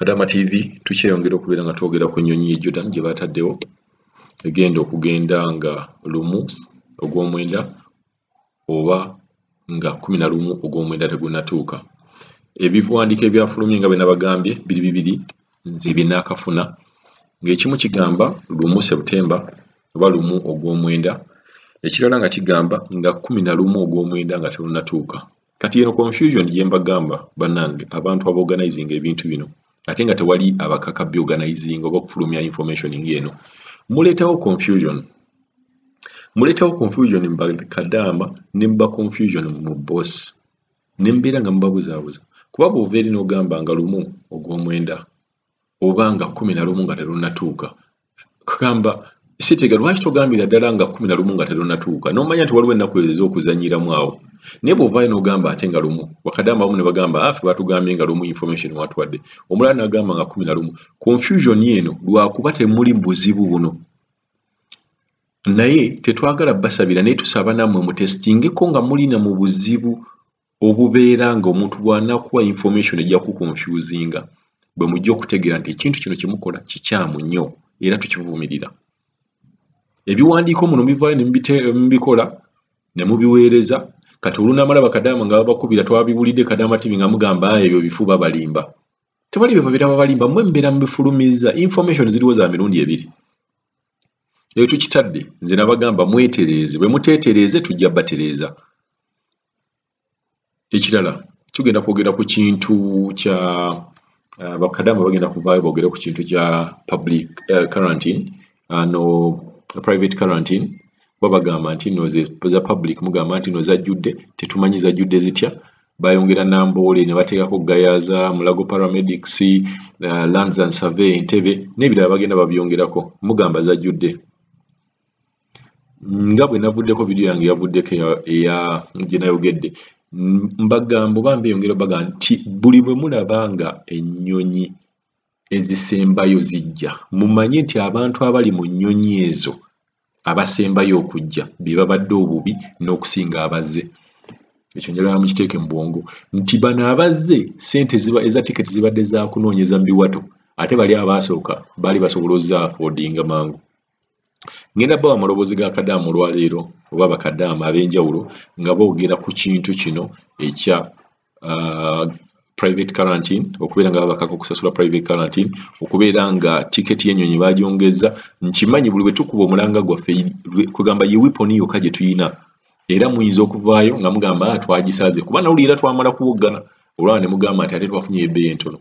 Kadama TV tukyeyongera okubeera nga twogera ku nnyonyi ye Jordan gye baataddewo egenda okugenda nga 1 ogw'omwenda oba nga 11 ogw'omwenda tegunnatuuka. Ebiwandiiko ebyafulumye nga bwe nabagambye biri bibiri nze binnaakafuna ng'ekimu kigamba 1 Septemba oba 1 ogw'omwenda, ekirala nga kigamba nga 11 ogw'omwenda nga terunnatuuka. Kati eno confusion gye mbagamba bannange abantu abaorganizing ebintu bino ate nga tewali abakaka byorganizing oba okufulumya information ng'eno muleetawo confusion mu bakadaama ne mu confusion mu boss ne mbeera nga mubabuzaabuza kuba bw'ova eri n'ogamba nga 1 ogw'omwenda oba nga 11 nga terunnatuuka kugamba sitega lwaki togambira ddala nga 11 nga terunnatuuka n'omanya nti waliwo ennaku ez'okuzanyiramu awo naye bw'ovaayo n'ogamba ate nga 1 bakadaama abamu ne bagamba ffe batugambye nga 1 information watuwadde omulala n'agamba nga 11. Confusion eno lwakuba temuli buzibu buno naye tetwagala basabira naye tusaba nammwe mutestingeko nga mulina mu buzibu obubeera nga omuntu bw'anakuwa information ejja kukonfuzinga bwe mujja okutegeera nti ekintu kino kye mukola kikyamu nnyo era tukivumirira. Ebiwandiiko muno bivaayo ne mubikola ne mubiweereza kati olunamala bakadaama nga babakubira twabibulidde Kadama TV nga mugamba ebyo bifu babalimba. Tebali bye babira babalimba mmwe mbeera mubifulumiza information ziriwo za mirundi ebiri. Eyo tukitadde nze nabagamba mwetereeze bwe muteetereeze tujja batereeza. Ekirala tugenda kwogera ku kintu kya bakadaama bagenda kuvaayo boogere ku kintu kya public quarantine private quarantine babagamba nti no za public mugamba nti no zajjudde tetumanyi zajjudde zitya bayongera Namboole ne bateekako Gayaza Mulago paramedics lands and survey Entebbe n'ebirala bagenda babyongerako mugamba zajjudde nga bwe navuddeko vidiyo yange yavuddeko eya gye nayogedde mbagamba oba mbeyongera bagamba nti buli bwe mulaba nga ennyonyi ezisembayo zijja mumanye nti abantu abali mu nnyonyi ezo abasembayo okujja bye babadde obubi n'okusinga abazze. Ekyo njagala mukiteeke mu bwongo nti bano abazze ssente eza tiketi zibadde za kunoonyeza mu biwato ate bali abaasooka baali basobola ozzaafodinga mangu. Ngenda bawa amaloboozi ga Kadama olwaleero oba bakadaama ab'enjawulo nga boogera ku kintu kino ekya private quarantine okubeera nga babakaka okusasula private quarantine okubeera nga tiketi y'ennyonyi bagyongeza nkimanyi buli bwe tukuba omulanga gwaffe kugamba ye wiponi yokka gye tuyina era muyinza okuvaayo nga mugamba twagisaaze kuba nawulira twamala kuwoggana olwala ne mugamba nti ate twafunye ebbeeyi entono.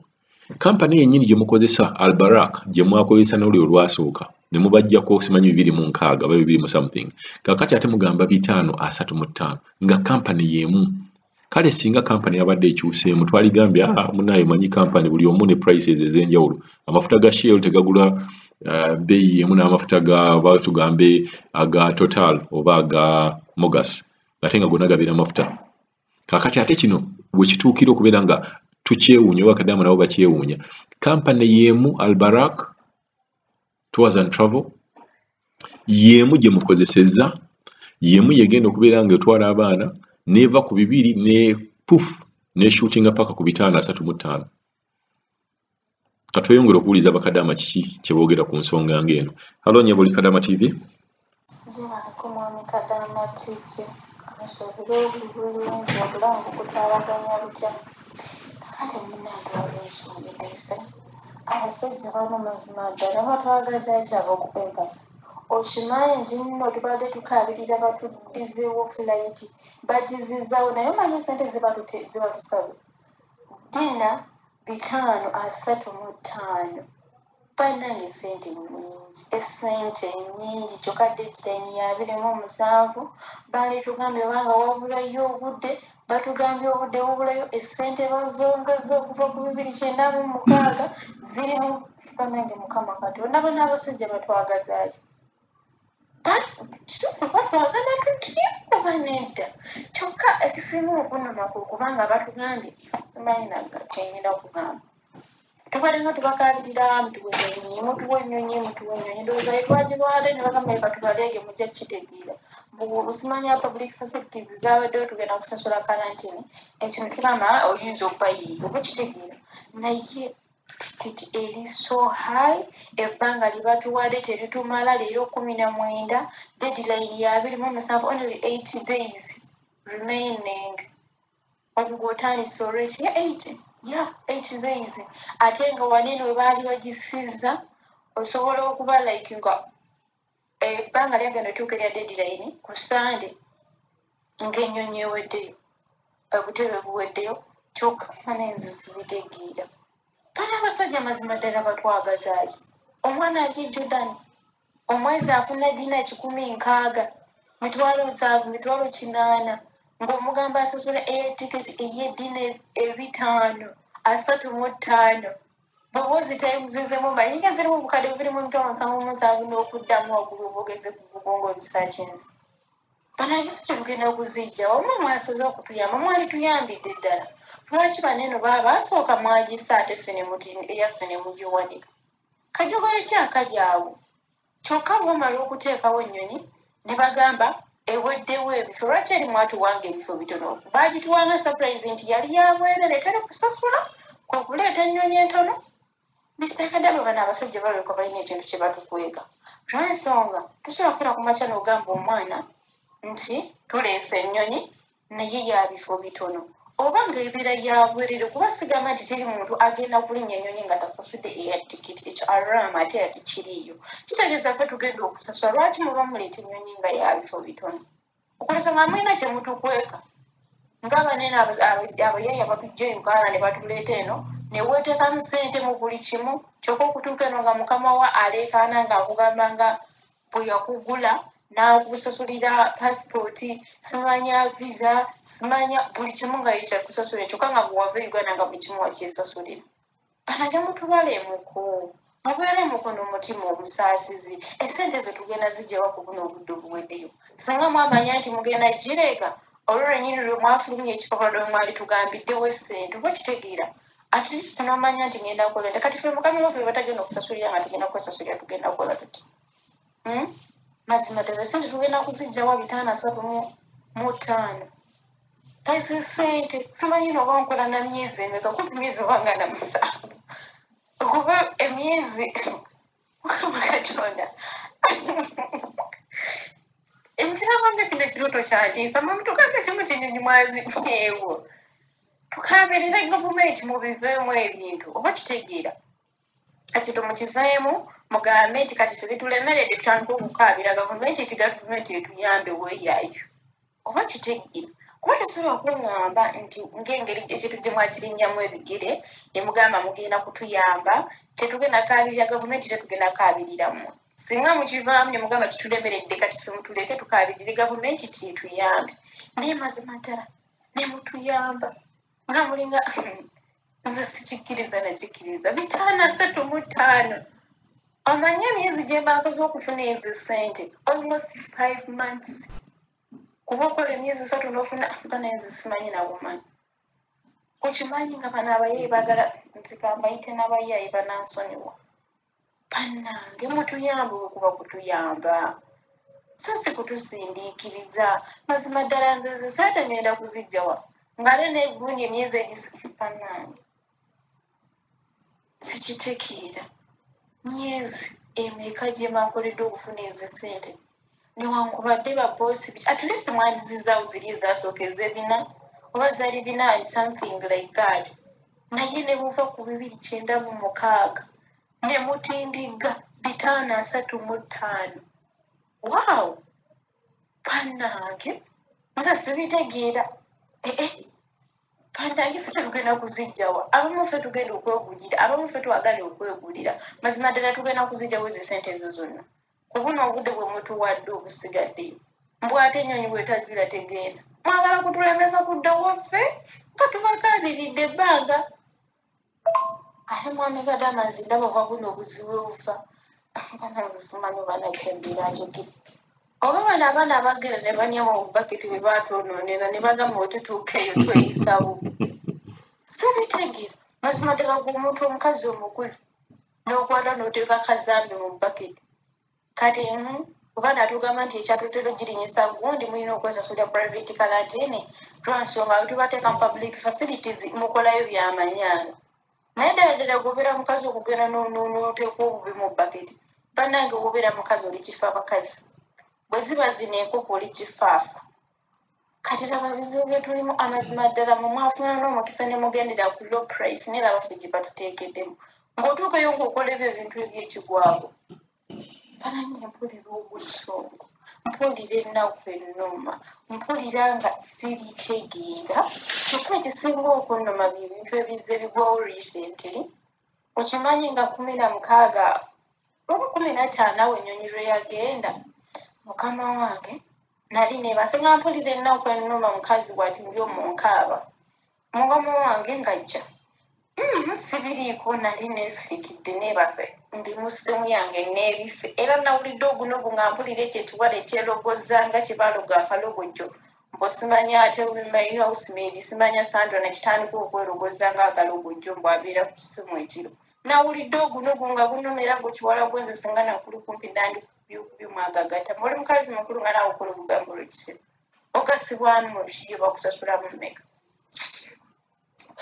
Kampani yennyini gye mukozesa Albarak gye mwakozesa n'olulyo olwasooka ne mubajjako simanyi 260 oba 2 something kakati ate mugamba 535 nga kampani y'emu. Kale singa kampani yabadde ekyuseemu twaligambye munaye manyi kampani buli omu ne prices ez'enjawulo amafuta ga Shell tegagula bbeeyi y'emu n'amafuta ga tugambe aga Total oba aga Mogas ate nga gonna gabeera amafuta. Kakati ate kino bwe kituukira okubeera nga tukyewuunya oba Kadama nabo bakyewuunya kampani y'emu Albarak Tours and Travel y'emu gye mukozesezza y'emu yegenda okubeera nga etwala abaana neva ku 2 ne puf ne shootinga paka ku 535. Katweyongera okuwuliza bakadaama kiki kye boogera ku nsonga ng'eno. Halo nyabuli Kadama TV. Zina kumwami Kadama TV. Kasobole obulungi obulangu kutabaganya butya. Kakati munnange walinsongeddeese. Abasajja bano mazima ddala batwagaza ekyaba okupempasa. Okimanyi nti nno tubadde tukaabirira batuddizeewo fulayiti bagizizaawo naye omanyi esente zebatusaba dina 535 bannange esente nnyingi kyokka deadline ya 27 baali tugambye obanga wabulayo obudde batugambye obudde bubulayo essente bazongeza okuva ku 296 ziri mu bannange mukama katonda bano abasajja batwagazaaki kituufu batwagala tutya oba nedda kyokka ekisinga okunuma kwe kubanga batugambye simanyi kyengenda okugamba tubalenga tubakabirira mutuwe ennyonyi ndowooza yetwagirwale ne bagamba leka tubaleege mujja kukitegeera busimanya public facilities zabaddewo tugenda kusasula karantini ekyo ne tugamba oyinza okubayiiya oba kitegeera naye tiketi eri so high ebbanga libatuwadde teritumala leero 19 deadline ya 27 only 8 days remaining ogwotandise olwekyo 8 days ate nga wanene we baali bagisiza osobola okuba like nga ebbanga lyagenda otuuka erya deadline ku Sunday ng'ennyonyi eweddeyo obutebe buweddeyo kyokka manenzi zibitegeera bana abasajja mazima ddala batwagazaaki omwana ali Jordan omwezi afuna dina 16 mitwalo 7 mitwalo 8 ng'omugamba asasula tiketi ey'eddina 5 35 bw'oba zitayimuzizemu mayinga zirimu obukadde 2.77 n'okuddamu waggulu obwogeze ku bubongo bisakinzi banagisa tugenda kuzijja wamwe mwasaze okutuyamba mwali tuyambidde ddala lwaki baneno baba basooka mwagisa ate ffene eyaffe ne mugiwanika kajogole ki akali awo kyokka bwomala okuteekawo ennyonyi ne bagamba eweddewo ebifo lwaki eri mwatuwanga ebifo bitono baagituwanga surprise nti yali yabwerere teri kusasula kwe kuleeta ennyonyi entono bisakadabo bano abasajja balweka balina ekintu kye batukweka lwensonga tusobokera ku makya n'ogamba omwana nti tuleese ennyonyi naye ya bifo bitono oba ng'ebeera yabwerere kuba sigamba nti teri muntu agenda kulinnya ennyonyi nga tasasudde eya tikiti ekyo aramu ate ati kiriiyo kitegeeza ffe tugenda okusasula lwaki muba muleeta ennyonyi nga ya bifo bitono okuleka nga mwina kye mutukweka ng'abanene abayaya batujja Uganda ne batuleeta eno ne weeteekamu ssente mu buli kimu kyokka okutuuka eno nga mukama wa aleekaana ng'akugamba nga bwe yakugula n'akusasulira pasipooti simanya visa simanya buli kimu nga yekyakusasulira kyokka nga bwe wava Uganda nga buli kimu wakyesasulira banajja mutubalemuko mubeeremuko n'omutima omusaasizi essente ezo tugenda zijjawa ku buno obudde obuweddeyo singa mwamanya nti mugenda gireega olwo lwennyini lwe mwafulumya ekipapula lwe mwali tugambiddewo essente oba kitegeera at least n'omanya nti ngenda kukola nti kati ffe mukama waffe batagenda okusasulira nga tugenda kwesasulira tugenda kukola tuti mazima ddala sente tugenda kuzijjawa 535 ezo ssente simanyi noba nkola na myezi emeka kumpi myezi obanga na 7 okuba emyezi mukama katonda nkirabanga kino ekirooto kyantiisa mwe tugambe kimu kinyonyi mwazityewo tukaberera gavumenti mubiveemu ebintu oba kitegeera kati tumukiveemu mugambe nti kati tebitulemeredde tutandika okukaabira gavumenti eti gavumenti etuyambe weeyaayo oba kitegeera kuba tusobola okuŋŋamba nti ng'engeri ekintu gye mwakirinnyamu ebigere ne mugamba mugenda kutuyamba tetugenda kaabirira gavumenti tetugenda kaabiriramu singa mukivaamu ne mugamba kitulemeredde kati ffe mutuleke tukaabirire gavumenti tietuyambe naye mazima ddala ne mutuyamba nga mulinga nze sikikkiriza nakikkiriza 535 omanye emyezi gye mbaakoze okufuna ezo ssente almost 5 months kuba okola emyezi 3 n'ofuna banenze simanyi nabumanyi okimanyi nga bano abayayi baagala nzikambayite n'abayayi banansonyiwa bannange mutuyamba okuba kutuyamba so si kutusindiikiriza mazima ddala nze saate ngenda kuzijjawa ng'ate neegundi emyezi bannange sikitegeera myezi emeka gye bankoledde okufuna ezo ssente newankubadde baboosi at least mwandizizaawo ziri ezasooka ez'ebina oba zaali 4 something like that naye ne buva ku 296 ne mutindiga 535 wow bannange nze sibitegeera bannange si tetugenda kuzijjawa abamu ffe tugenda okwegulira abamu ffe twagala okwegulira mazima ddala tugenda kuzijjawo ezo ssente ezo zonna ku buno obudde bwe mutuwadde obusigaddeyo mbwate ennyonyi bwetajjula tegenda mwagala kutulemesa kuddawo ffe nga tubakaaniridde ebbanga ate mwami kadama nzi ndaba oba buno obuzibu obufa bananze simanyi banakyembeera njogere oba bano abaana abagera ne banyama obubaketi bwe baatwonoonera ne bagamba wetutuuka eyo tweyisawo sibitegeera mazima ddala g'omuntu omukazi omukulu n'okwata n'oteeka kazambi mu baketi kati oba naatugamba nti ekyatutera girinyisa gundi mulina okwesasulira private quarantine lwansonga tubateeka mu public facilities mukolayo byamanyanga naye ddala gobeera mukazi okugenda n'oteeka obubi mu baketi bannange gobeera mukazi oli kifa abakazi bwe ziba zino enkoko oli kifaafa kati laba bizibu bye tulimu amazima ddala mu mwafuna n'omukisa ne mugendera ku low price naye laba ffe gye batuteekeddemu ng'otuukayo ng'okola ebyo ebintu eby'ekigwabo banange mpulira obusungu mpulira ennaku ennuma mpulira nga sibitegeera kyokka ekisinga okunnuma bye bintu ebizze bigwawo recently okimanyi nga 16 oba 15 awo ennyonyi lwe yagenda mukama wange nali neebase nga mpulira ennaku ennuma mukazi wati ndi omunkaaba mukama wange ng'ajja sibiriiko nali neesirikidde neebase ndi mu ssimu yange neebise era nawulidde ogunogu nga mpulira ekyo ekiwala ekyerogozza nga kye baaloga akalogojjo mbo simanya ate my housemaid simanya sandra nekitandika okwerogozza ng'akalogojjo mbu abeera ku ssimu ekiro nawulidde ogunogu nga gunomera gwe kiwala gwenze singa nakuli kumpi nandi byumwagagata muli mukazi mukulu nga naawe okola obugambo lwekisimu ogasibwanu mu biki bakusasula mu mmeka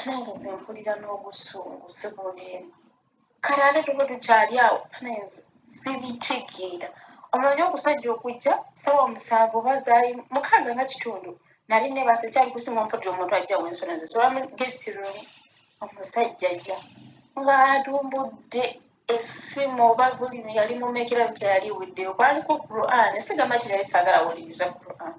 nange ze mpulira n'obusungu sibuliemu kale ate tuba tukyali awo sibitegeera omanyi okusajja okujja sawa 7 oba zaali 6 nga kitundu nali neebase kyali kusimu mpulira omuntu ajja wensona ze sola mu guest room omusajja ajja ng'atumbudde essimu oba volume yali mumekera yali eweddeyo kwaliko Quran sigamba ti yali saagala wuliriza Quran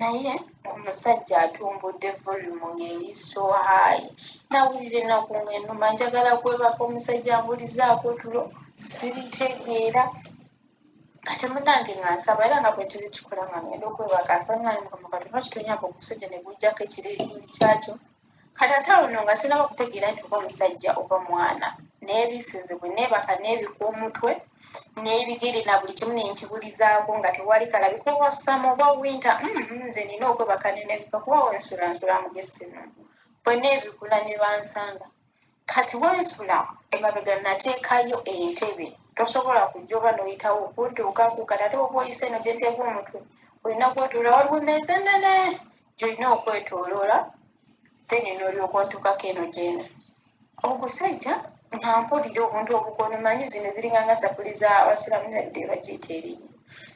naye omusajja atumbudde volume ng'eri so high nawulira ennaku ng'ennuma njagala kwebaka omusajja ambulizaako tulo sibitegeera kati munnange nga nsaba era nga bwe tubikikola nga ngenda okwebaka asaba nga mukama katonda kitonyako omusajja ne gujjako ekireri kyakyo kati ate awo nno nga sinaba kutegeera nti oba omusajja oba mwana n'ebisizibwe neebaka n'ebika omutwe n'ebigere na buli kimu nenkibulizaako nga tewali kalabika oba sama oba winta nze nina okwebaka nenebika kuba wensulansula mu gesitino bwe neebigula ne bansanga kati wensula emabega nateekayo entebe tosobola kujja oba n'oyitawo okuntuukaku kati ate oba oyise eno gye nteeka omutwe olina kwetooloola waliwo emmeeza ennene gy'olina okwetooloola then n'olyoka ontuukako eno gyenda ogusajja nga mpulira obuntu obukono manyi zino ziringa nga sapuli za abasiramu nadde bagiyita erinnya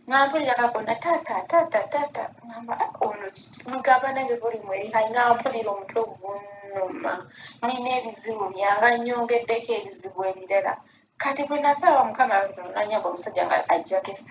nga mpulira kakona taata ngamba ono ngamba nange volume eri hayi nga mpulira omutwe obunnuma nina ebizibu byanga nnyongeddeko ebizibu ebirala kati bwe nasaba mukama nanyamba omusajja nga ajjako esse